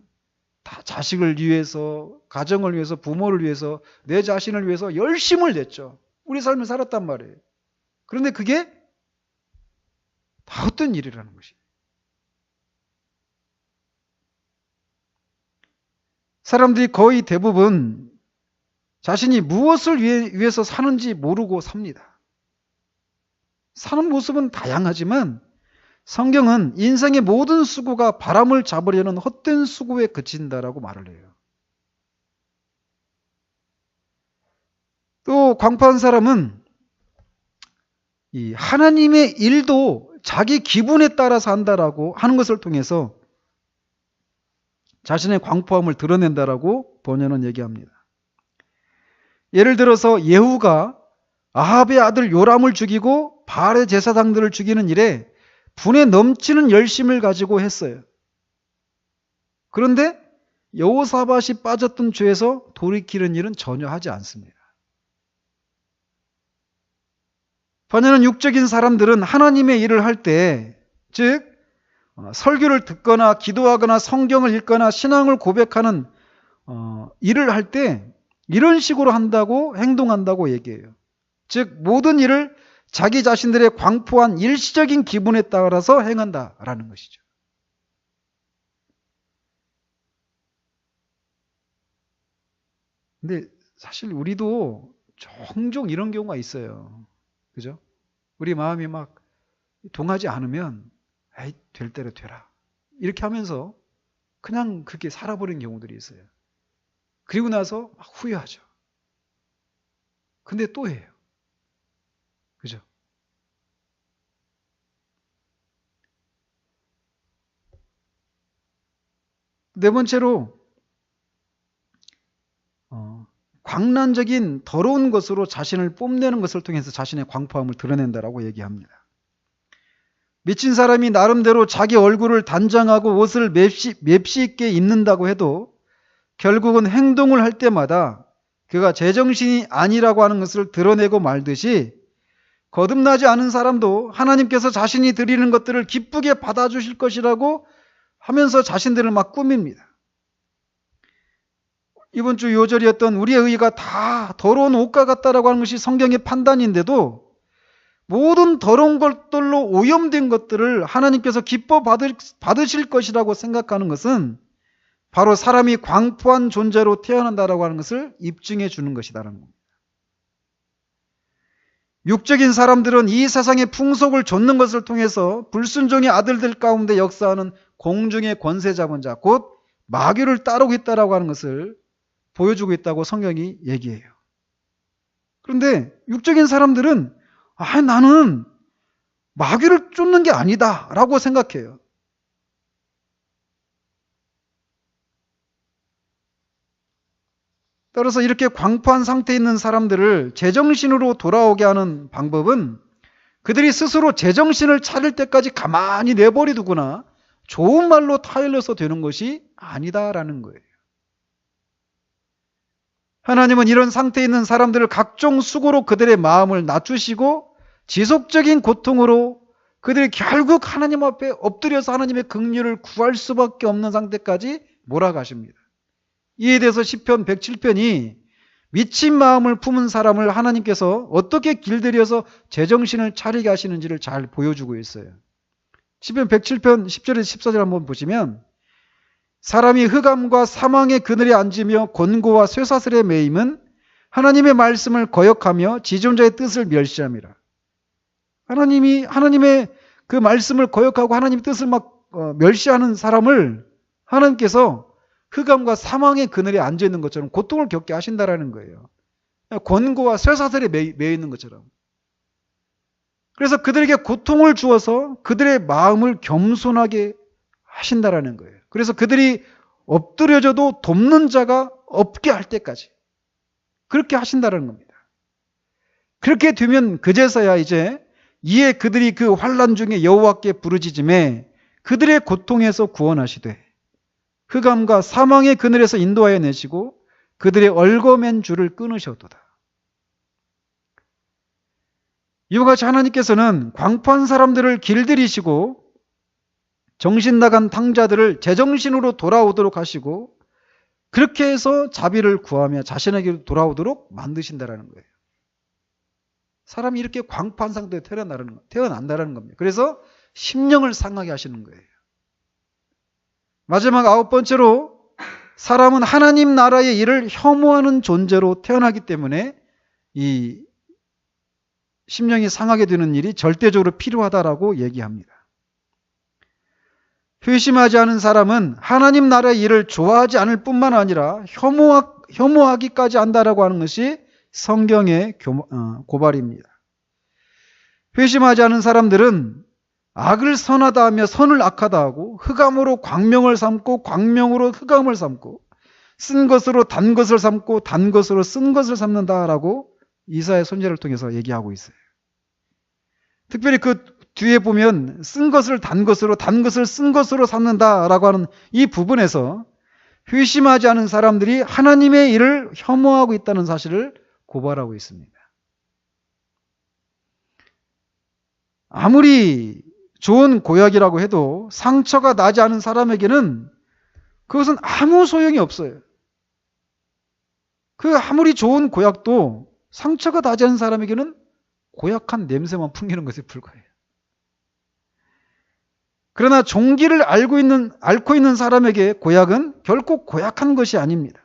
다 자식을 위해서, 가정을 위해서, 부모를 위해서, 내 자신을 위해서 열심을 냈죠. 우리 삶을 살았단 말이에요. 그런데 그게 다 헛된 일이라는 것이에요. 사람들이 거의 대부분 자신이 무엇을 위해서 사는지 모르고 삽니다. 사는 모습은 다양하지만 성경은 인생의 모든 수고가 바람을 잡으려는 헛된 수고에 그친다라고 말을 해요. 또 광포한 사람은 이 하나님의 일도 자기 기분에 따라서 한다라고 하는 것을 통해서 자신의 광포함을 드러낸다라고 번역은 얘기합니다. 예를 들어서 예후가 아합의 아들 요람을 죽이고 바알의 제사장들을 죽이는 일에 분에 넘치는 열심을 가지고 했어요. 그런데 여호사밧이 빠졌던 죄에서 돌이키는 일은 전혀 하지 않습니다. 번역은 육적인 사람들은 하나님의 일을 할 때, 즉 설교를 듣거나 기도하거나 성경을 읽거나 신앙을 고백하는 일을 할 때 이런 식으로 한다고 행동한다고 얘기해요. 즉 모든 일을 자기 자신들의 광포한 일시적인 기분에 따라서 행한다라는 것이죠. 근데 사실 우리도 종종 이런 경우가 있어요. 그죠? 우리 마음이 막 동하지 않으면 에이, 될 대로 되라. 이렇게 하면서 그냥 그렇게 살아버린 경우들이 있어요. 그리고 나서 막 후회하죠. 근데 또 해요. 그죠? 네 번째로 광란적인 더러운 것으로 자신을 뽐내는 것을 통해서 자신의 광포함을 드러낸다라고 얘기합니다. 미친 사람이 나름대로 자기 얼굴을 단장하고 옷을 맵시 있게 입는다고 해도 결국은 행동을 할 때마다 그가 제정신이 아니라고 하는 것을 드러내고 말듯이 거듭나지 않은 사람도 하나님께서 자신이 드리는 것들을 기쁘게 받아주실 것이라고 하면서 자신들을 막 꾸밉니다. 이번 주 요절이었던 우리의 의가 다 더러운 옷과 같다라고 하는 것이 성경의 판단인데도 모든 더러운 것들로 오염된 것들을 하나님께서 기뻐 받으실 것이라고 생각하는 것은 바로 사람이 광포한 존재로 태어난다라고 하는 것을 입증해 주는 것이다라는 겁니다. 육적인 사람들은 이 세상의 풍속을 좇는 것을 통해서 불순종의 아들들 가운데 역사하는 공중의 권세 잡은 자, 곧 마귀를 따르고 있다라고 하는 것을 보여주고 있다고 성경이 얘기해요. 그런데 육적인 사람들은 나는 마귀를 쫓는 게 아니다 라고 생각해요. 따라서 이렇게 광포한 상태에 있는 사람들을 제정신으로 돌아오게 하는 방법은 그들이 스스로 제정신을 차릴 때까지 가만히 내버려두거나 좋은 말로 타일러서 되는 것이 아니다라는 거예요. 하나님은 이런 상태에 있는 사람들을 각종 수고로 그들의 마음을 낮추시고 지속적인 고통으로 그들이 결국 하나님 앞에 엎드려서 하나님의 긍휼을 구할 수밖에 없는 상태까지 몰아가십니다. 이에 대해서 시편 107편이 미친 마음을 품은 사람을 하나님께서 어떻게 길들여서 제정신을 차리게 하시는지를 잘 보여주고 있어요. 시편 107편 10절에서 14절 한번 보시면 사람이 흑암과 사망의 그늘에 앉으며 곤고와 쇠사슬에 매임은 하나님의 말씀을 거역하며 지존자의 뜻을 멸시함이라. 하나님의 그 말씀을 거역하고 하나님의 뜻을 막 멸시하는 사람을 하나님께서 흑암과 사망의 그늘에 앉아 있는 것처럼 고통을 겪게 하신다라는 거예요. 권고와 쇠사슬에 매여 있는 것처럼. 그래서 그들에게 고통을 주어서 그들의 마음을 겸손하게 하신다라는 거예요. 그래서 그들이 엎드려져도 돕는 자가 없게 할 때까지 그렇게 하신다라는 겁니다. 그렇게 되면 그제서야 이제 이에 그들이 그 환난 중에 여호와께 부르짖음에 그들의 고통에서 구원하시되 흑암과 사망의 그늘에서 인도하여 내시고 그들의 얽어맨 줄을 끊으셨도다. 이와 같이 하나님께서는 광포한 사람들을 길들이시고 정신 나간 탕자들을 제정신으로 돌아오도록 하시고 그렇게 해서 자비를 구하며 자신에게 돌아오도록 만드신다라는 거예요. 사람이 이렇게 광포한 상태에 태어난다라는 겁니다. 그래서 심령을 상하게 하시는 거예요. 마지막 9번째로 사람은 하나님 나라의 일을 혐오하는 존재로 태어나기 때문에 이 심령이 상하게 되는 일이 절대적으로 필요하다라고 얘기합니다. 회심하지 않은 사람은 하나님 나라의 일을 좋아하지 않을 뿐만 아니라 혐오하기까지 한다라고 하는 것이 성경의 고발입니다. 회심하지 않은 사람들은 악을 선하다 하며 선을 악하다 하고 흑암으로 광명을 삼고 광명으로 흑암을 삼고 쓴 것으로 단 것을 삼고 단 것으로 쓴 것을 삼는다라고 이사야 선지자를 통해서 얘기하고 있어요. 특별히 그 뒤에 보면 쓴 것을 단 것으로 단 것을 쓴 것으로 삼는다라고 하는 이 부분에서 회심하지 않은 사람들이 하나님의 일을 혐오하고 있다는 사실을 고발하고 있습니다. 아무리 좋은 고약이라고 해도 상처가 나지 않은 사람에게는 그것은 아무 소용이 없어요. 그 아무리 좋은 고약도 상처가 나지 않은 사람에게는 고약한 냄새만 풍기는 것에 불과해요. 그러나 종기를 앓고 있는 사람에게 고약은 결코 고약한 것이 아닙니다.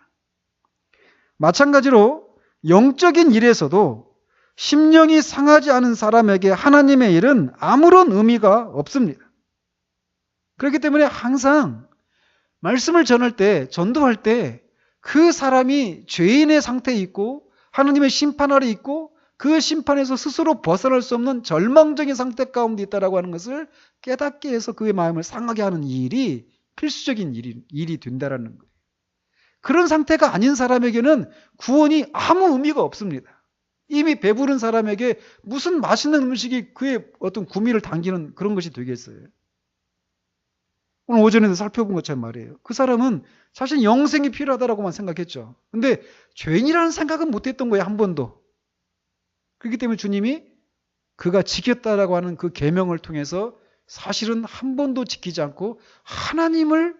마찬가지로 영적인 일에서도 심령이 상하지 않은 사람에게 하나님의 일은 아무런 의미가 없습니다. 그렇기 때문에 항상 말씀을 전할 때, 전도할 때 그 사람이 죄인의 상태에 있고 하나님의 심판 아래 있고 그 심판에서 스스로 벗어날 수 없는 절망적인 상태 가운데 있다라고 하는 것을 깨닫게 해서 그의 마음을 상하게 하는 일이 필수적인 일이 된다라는 거예요. 그런 상태가 아닌 사람에게는 구원이 아무 의미가 없습니다. 이미 배부른 사람에게 무슨 맛있는 음식이 그의 어떤 구미를 당기는 그런 것이 되겠어요. 오늘 오전에도 살펴본 것처럼 말이에요. 그 사람은 자신 영생이 필요하다라고만 생각했죠. 근데 죄인이라는 생각은 못했던 거예요, 한 번도. 그렇기 때문에 주님이 그가 지켰다라고 하는 그 계명을 통해서 사실은 한 번도 지키지 않고 하나님을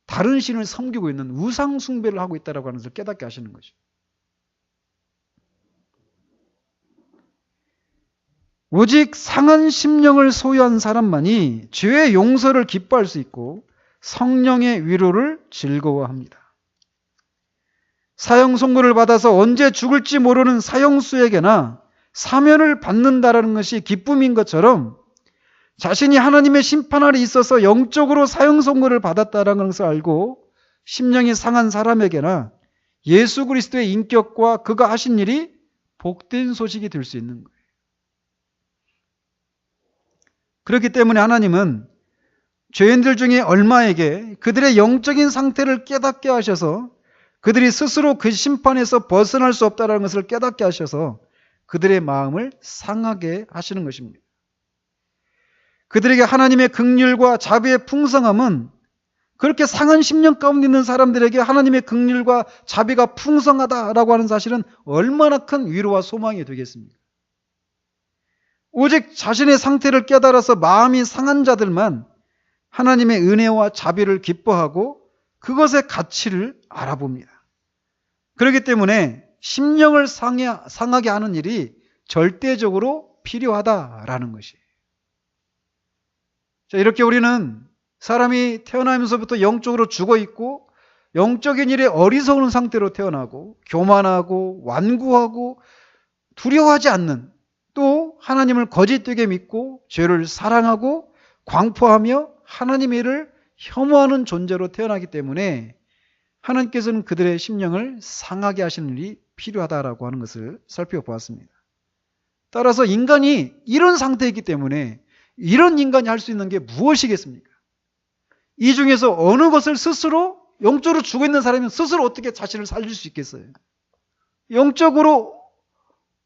다른 신을 섬기고 있는 우상 숭배를 하고 있다라고 하는 것을 깨닫게 하시는 거죠. 오직 상한 심령을 소유한 사람만이 죄의 용서를 기뻐할 수 있고 성령의 위로를 즐거워합니다. 사형 선고를 받아서 언제 죽을지 모르는 사형수에게나 사면을 받는다라는 것이 기쁨인 것처럼 자신이 하나님의 심판 아래 있어서 영적으로 사형 선고를 받았다라는 것을 알고 심령이 상한 사람에게나 예수 그리스도의 인격과 그가 하신 일이 복된 소식이 될 수 있는 거예요. 그렇기 때문에 하나님은 죄인들 중에 얼마에게 그들의 영적인 상태를 깨닫게 하셔서 그들이 스스로 그 심판에서 벗어날 수 없다는 것을 깨닫게 하셔서 그들의 마음을 상하게 하시는 것입니다. 그들에게 하나님의 긍휼과 자비의 풍성함은 그렇게 상한 심령 가운데 있는 사람들에게 하나님의 긍휼과 자비가 풍성하다라고 하는 사실은 얼마나 큰 위로와 소망이 되겠습니까? 오직 자신의 상태를 깨달아서 마음이 상한 자들만 하나님의 은혜와 자비를 기뻐하고 그것의 가치를 알아봅니다. 그렇기 때문에 심령을 상하게 하는 일이 절대적으로 필요하다라는 것이에요. 자, 이렇게 우리는 사람이 태어나면서부터 영적으로 죽어 있고 영적인 일에 어리석은 상태로 태어나고 교만하고 완고하고 두려워하지 않는 또 하나님을 거짓되게 믿고 죄를 사랑하고 광포하며 하나님의 일을 혐오하는 존재로 태어나기 때문에 하나님께서는 그들의 심령을 상하게 하시는 일이 필요하다라고 하는 것을 살펴보았습니다. 따라서 인간이 이런 상태이기 때문에 이런 인간이 할 수 있는 게 무엇이겠습니까? 이 중에서 어느 것을 스스로 영적으로 죽어 있는 사람이 스스로 어떻게 자신을 살릴 수 있겠어요?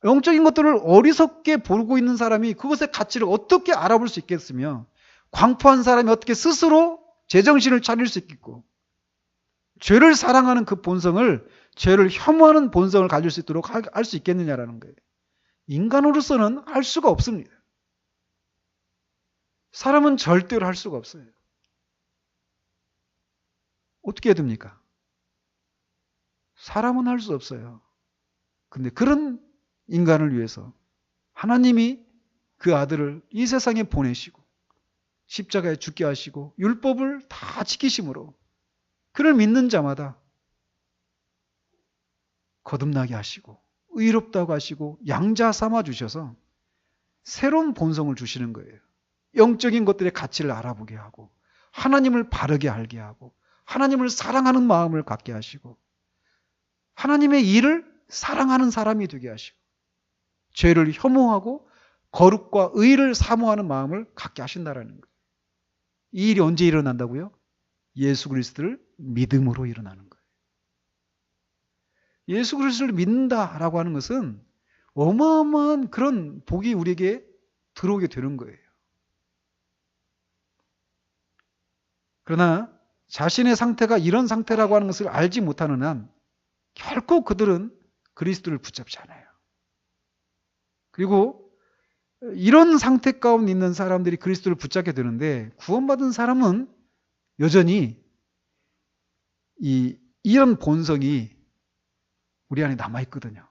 영적인 것들을 어리석게 보고 있는 사람이 그것의 가치를 어떻게 알아볼 수 있겠으며 광포한 사람이 어떻게 스스로 제정신을 차릴 수 있겠고 죄를 사랑하는 그 본성을 죄를 혐오하는 본성을 가질 수 있도록 할 수 있겠느냐라는 거예요. 인간으로서는 할 수가 없습니다. 사람은 절대로 할 수가 없어요. 어떻게 해야 됩니까? 사람은 할 수 없어요. 근데 그런 인간을 위해서 하나님이 그 아들을 이 세상에 보내시고 십자가에 죽게 하시고 율법을 다 지키심으로 그를 믿는 자마다 거듭나게 하시고 의롭다고 하시고 양자 삼아 주셔서 새로운 본성을 주시는 거예요. 영적인 것들의 가치를 알아보게 하고 하나님을 바르게 알게 하고 하나님을 사랑하는 마음을 갖게 하시고 하나님의 일을 사랑하는 사람이 되게 하시고 죄를 혐오하고 거룩과 의를 사모하는 마음을 갖게 하신다라는 거예요. 이 일이 언제 일어난다고요? 예수 그리스도를 믿음으로 일어나는 거예요. 예수 그리스도를 믿는다라고 하는 것은 어마어마한 그런 복이 우리에게 들어오게 되는 거예요. 그러나 자신의 상태가 이런 상태라고 하는 것을 알지 못하는 한 결코 그들은 그리스도를 붙잡지 않아요. 그리고 이런 상태 가운데 있는 사람들이 그리스도를 붙잡게 되는데, 구원받은 사람은 여전히 이런 본성이 우리 안에 남아있거든요.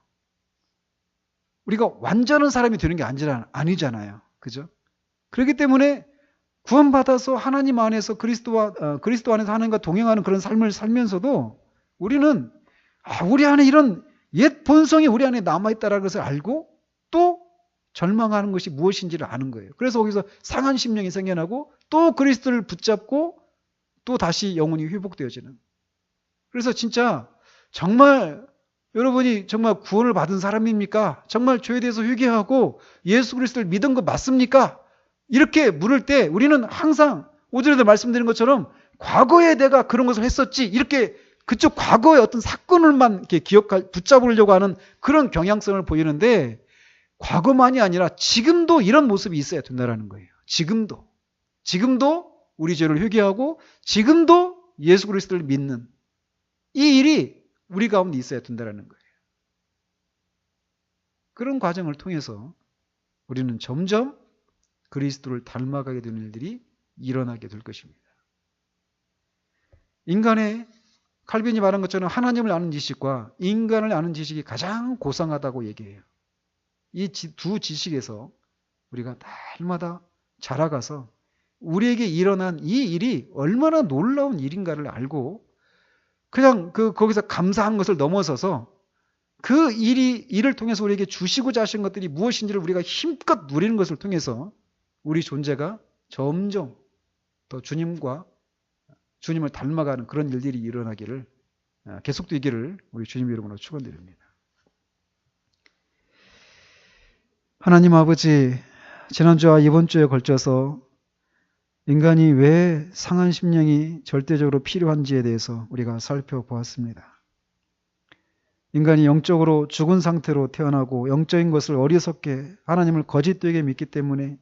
우리가 완전한 사람이 되는 게 아니잖아요. 그죠? 그렇기 때문에 구원받아서 하나님 안에서 그리스도 안에서 하나님과 동행하는 그런 삶을 살면서도 우리는 우리 안에 이런 옛 본성이 우리 안에 남아있다는 것을 알고 또 절망하는 것이 무엇인지를 아는 거예요. 그래서 거기서 상한 심령이 생겨나고 또 그리스도를 붙잡고 또 다시 영혼이 회복되어지는. 그래서 진짜 정말 여러분이 정말 구원을 받은 사람입니까? 정말 죄에 대해서 회개하고 예수 그리스도를 믿은 거 맞습니까? 이렇게 물을 때 우리는 항상 5절에도 말씀드린 것처럼 과거에 내가 그런 것을 했었지, 이렇게 그쪽 과거의 어떤 사건을만 이렇게 붙잡으려고 하는 그런 경향성을 보이는데, 과거만이 아니라 지금도 이런 모습이 있어야 된다는 거예요. 지금도 우리 죄를 회개하고 지금도 예수 그리스도를 믿는 이 일이 우리 가운데 있어야 된다는 거예요. 그런 과정을 통해서 우리는 점점 그리스도를 닮아가게 되는 일들이 일어나게 될 것입니다. 인간의 칼빈이 말한 것처럼 하나님을 아는 지식과 인간을 아는 지식이 가장 고상하다고 얘기해요. 이 두 지식에서 우리가 날마다 자라가서 우리에게 일어난 이 일이 얼마나 놀라운 일인가를 알고 그냥 거기서 감사한 것을 넘어서서 그 일을 통해서 우리에게 주시고자 하신 것들이 무엇인지를 우리가 힘껏 누리는 것을 통해서 우리 존재가 점점 더 주님을 닮아가는 그런 일들이 일어나기를, 계속되기를 우리 주님 이름으로 축원드립니다. 하나님 아버지, 지난주와 이번 주에 걸쳐서 인간이 왜 상한 심령이 절대적으로 필요한지에 대해서 우리가 살펴보았습니다. 인간이 영적으로 죽은 상태로 태어나고 영적인 것을 어리석게 하나님을 거짓되게 믿기 때문에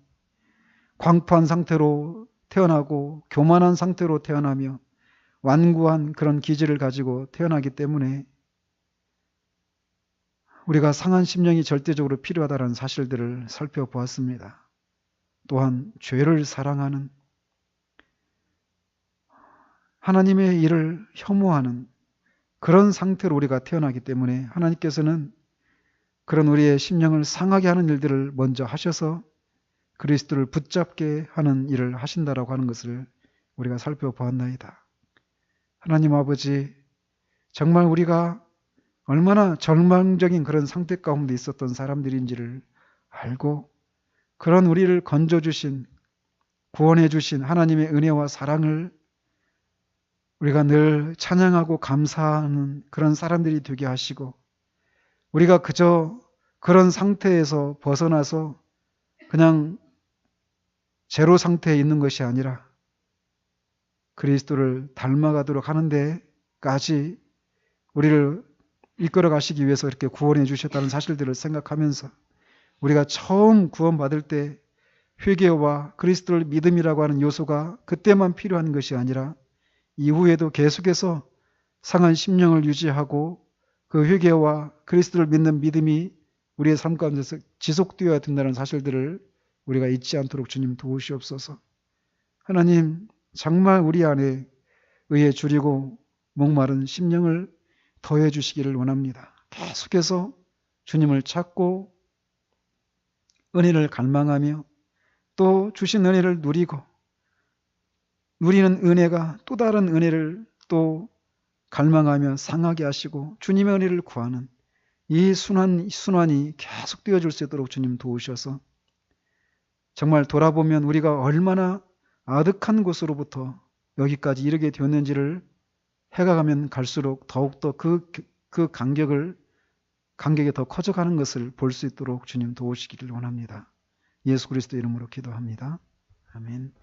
광포한 상태로 태어나고 교만한 상태로 태어나며 완고한 그런 기질을 가지고 태어나기 때문에 우리가 상한 심령이 절대적으로 필요하다는 사실들을 살펴보았습니다. 또한 죄를 사랑하는, 하나님의 일을 혐오하는 그런 상태로 우리가 태어나기 때문에 하나님께서는 그런 우리의 심령을 상하게 하는 일들을 먼저 하셔서 그리스도를 붙잡게 하는 일을 하신다라고 하는 것을 우리가 살펴보았나이다. 하나님 아버지, 정말 우리가 얼마나 절망적인 그런 상태 가운데 있었던 사람들인지를 알고 그런 우리를 건져주신, 구원해주신 하나님의 은혜와 사랑을 우리가 늘 찬양하고 감사하는 그런 사람들이 되게 하시고, 우리가 그저 그런 상태에서 벗어나서 그냥 제로 상태에 있는 것이 아니라 그리스도를 닮아가도록 하는 데까지 우리를 이끌어 가시기 위해서 이렇게 구원해 주셨다는 사실들을 생각하면서 우리가 처음 구원받을 때 회개와 그리스도를 믿음이라고 하는 요소가 그때만 필요한 것이 아니라 이후에도 계속해서 상한 심령을 유지하고 그 회개와 그리스도를 믿는 믿음이 우리의 삶 가운데서 지속되어야 된다는 사실들을 우리가 잊지 않도록 주님 도우시옵소서. 하나님, 정말 우리 안에 의에 줄이고 목마른 심령을 더해 주시기를 원합니다. 계속해서 주님을 찾고 은혜를 갈망하며 또 주신 은혜를 누리고 누리는 은혜가 또 다른 은혜를 또 갈망하며 상하게 하시고 주님의 은혜를 구하는 이 순환이 계속되어 줄 수 있도록 주님 도우셔서 정말 돌아보면 우리가 얼마나 아득한 곳으로부터 여기까지 이르게 되었는지를 해가 가면 갈수록 더욱더 그 간격이 더 커져가는 것을 볼 수 있도록 주님 도우시기를 원합니다. 예수 그리스도 이름으로 기도합니다. 아멘.